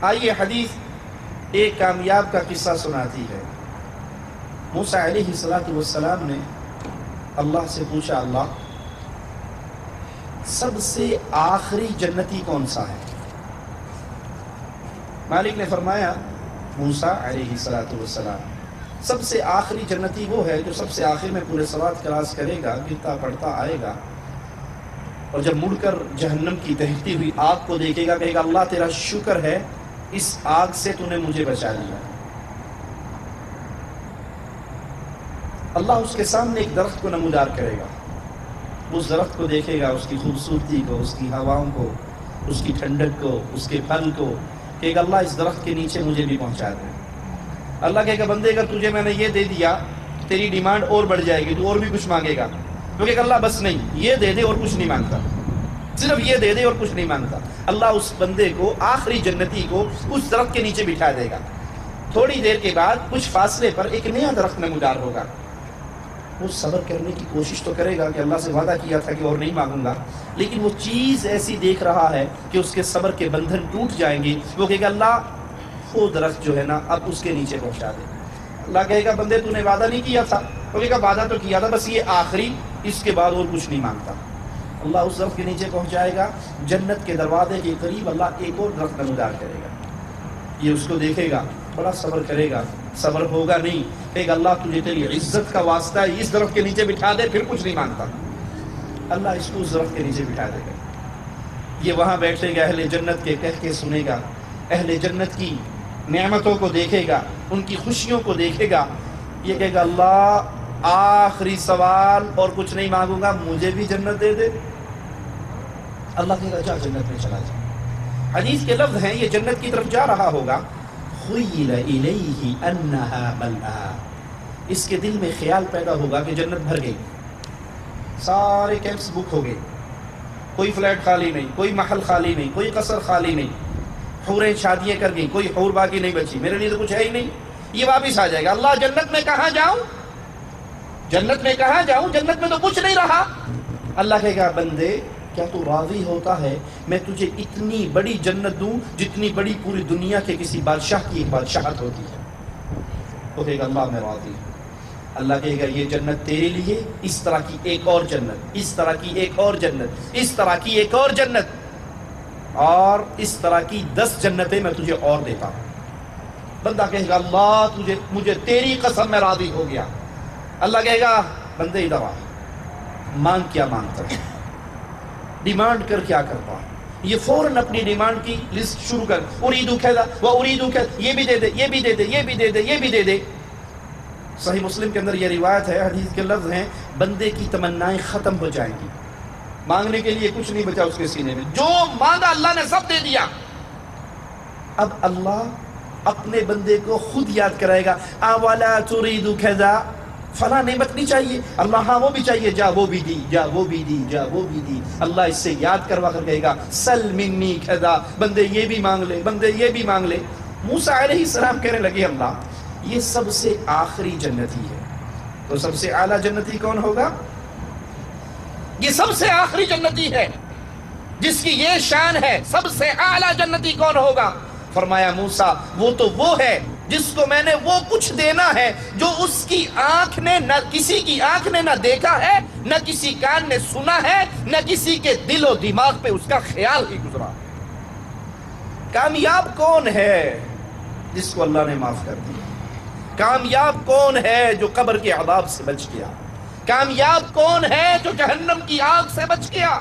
آئیے حدیث ایک کامیاب کا قصہ سناتی ہے۔ موسیٰ علیہ السلام نے اللہ سے پوچھا، اللہ سب سے آخری جنتی کون سا ہے؟ مالک نے فرمایا موسیٰ علیہ السلام سب سے آخری جنتی وہ ہے جو سب سے آخر میں پورے صلوات کراس کرے گا، گرتا پڑتا آئے گا، اور جب مڑ کر جہنم کی دہتی ہوئی آگ کو دیکھے گا، کہے گا اللہ تیرا شکر ہے اس آگ سے تو نے مجھے بچا لیا۔ اللہ اس کے سامنے ایک درخت کو نمودار کرے گا، اس درخت کو دیکھے گا، اس کی خوبصورتی کو، اس کی ہواؤں کو، اس کی ٹھنڈک کو، اس کے پھل کو، کہے گا اللہ اس درخت کے نیچے مجھے بھی پہنچا دے۔ اللہ کہے گا بندے اگر تجھے میں نے یہ دے دیا تیری ڈیمانڈ اور بڑھ جائے گی، تو اور بھی کچھ مانگے گا، تو کہے گا اللہ بس نہیں، یہ دے دے اور کچھ نہیں مانگتا، صرف یہ دے دے اور کچھ نہیں مانگتا۔ اللہ اس بندے کو، آخری جنتی کو، اس درخت کے نیچے بٹھا دے گا۔ تھوڑی دیر کے بعد کچھ فاصلے پر ایک نیا درخت نمودار ہوگا، وہ صبر کرنے کی کوشش تو کرے گا کہ اللہ سے وعدہ کیا تھا کہ اور نہیں مانگوں گا، لیکن وہ چیز ایسی دیکھ رہا ہے کہ اس کے صبر کے بندھن ٹوٹ جائیں گے۔ وہ کہے گا اللہ وہ درخت جو ہے نا اب اس کے نیچے پہنچا دے۔ اللہ کہے گا بندے تو نے وعدہ نہیں کیا تھا، وہ کہے گا وعدہ تو کیا تھا، بس یہ آخری، اس کے بعد اور کچھ نہیں مانگتا۔ اللہ اس درخت کے نیچے پہنچائے گا، جنت کے دروازے کے قریب اللہ ایک اور درخت نمودار کرے گا، یہ اس کو دیکھے گا، بڑا صبر کرے گا، صبر ہوگا نہیں، کہے گا اللہ تجھے تیری عزت کا واسطہ ہے اس درخت کے نیچے بٹھا دے، پھر کچھ نہیں مانگتا۔ اللہ اس کو اس درخت کے نیچے بٹھا دے گا، یہ وہاں بیٹھے گا، اہل جنت کے کہہ کے سنے گا، اہل جنت کی نعمتوں کو دیکھے گا، ان کی خوشیوں کو دیکھے گا، یہ کہے گا اللہ آخری سوال اور کچھ نہیں مانگوں گا، مجھے بھی جنت دے دے۔ اللہ کہے گا جا جنت میں چلا جا۔ حدیث کے لفظ ہیں، یہ جنت کی طرف جا رہا ہوگا، خُيِّلَ إِلَيْهِ أَنَّهَا مَلْآ، اس کے دل میں خیال پیدا ہوگا کہ جنت بھر گئی، سارے کیمپس بک ہو گئے، کوئی فلیٹ خالی نہیں، کوئی محل خالی نہیں، کوئی قصر خالی نہیں، حوریں شادیاں کر گئیں، کوئی حور باقی نہیں بچی، میرے لیے تو کچھ ہے ہی نہیں، یہ واپس آ جائے گا۔ اللہ جنت میں کہاں جاؤں، جنت میں کہاں جاؤں، جنت میں تو کچھ نہیں رہا۔ اللہ کہے گا بندے کیا تو راضی ہوتا ہے میں تجھے اتنی بڑی جنت دوں جتنی بڑی پوری دنیا کے کسی بادشاہ کی ایک بادشاہت ہوتی ہے؟ تو کہے گا اللہ میں راضی ہوں۔ اللہ کہے گا یہ جنت تیرے لیے، اس طرح کی ایک اور جنت، اس طرح کی ایک اور جنت، اس طرح کی ایک اور جنت، اور اس طرح کی 10 جنتیں میں تجھے اور دیتا ہوں۔ بندہ کہے گا اللہ مجھے تیری قسم میں راضی ہو گیا۔ اللہ کہے گا بندے ادھر آ، مانگ کیا مانگتا ہے، ڈیمانڈ کر کیا کرتا ہے۔ یہ فوراً اپنی ڈیمانڈ کی لسٹ شروع کر، اریدو کذا و اریدو کذا، یہ بھی دے دے، یہ بھی دے دے، یہ بھی دے دے، یہ بھی دے دے۔ صحیح مسلم کے اندر یہ روایت ہے، حدیث کے لفظ ہیں بندے کی تمنائیں ختم ہو جائیں گی، مانگنے کے لیے کچھ نہیں بچا اس کے سینے میں، جو مانگا اللہ نے سب دے دیا۔ اب اللہ اپنے بندے کو خود یاد کرائے گا، اولا تريد كذا، فلاں نعمت نہیں چاہیے، اللہ ہاں وہ بھی چاہیے، جا وہ بھی دی، جا وہ بھی دی، جا وہ بھی دی۔ اللہ اس سے یاد کروا کر کہے گا سل منی كذا، بندے یہ بھی مانگ لے، بندے یہ بھی مانگ لے۔ موسیٰ علیہ السلام کہنے لگے اللہ یہ سب سے آخری جنتی ہے، تو سب سے اعلیٰ جنتی کون ہوگا؟ یہ سب سے آخری جنتی ہے جس کی یہ شان ہے، سب سے اعلیٰ جنتی کون ہوگا؟ فرمایا موسیٰ وہ تو وہ ہے جس کو میں نے وہ کچھ دینا ہے جو اس کی آنکھ نے، نہ کسی کی آنکھ نے نہ دیکھا ہے، نہ کسی کان نے سنا ہے، نہ کسی کے دل و دماغ پہ اس کا خیال ہی گزرا۔ کامیاب کون ہے جس کو اللہ نے معاف کر دیا؟ کامیاب کون ہے جو قبر کے عذاب سے بچ گیا؟ کامیاب کون ہے جو جہنم کی آگ سے بچ گیا؟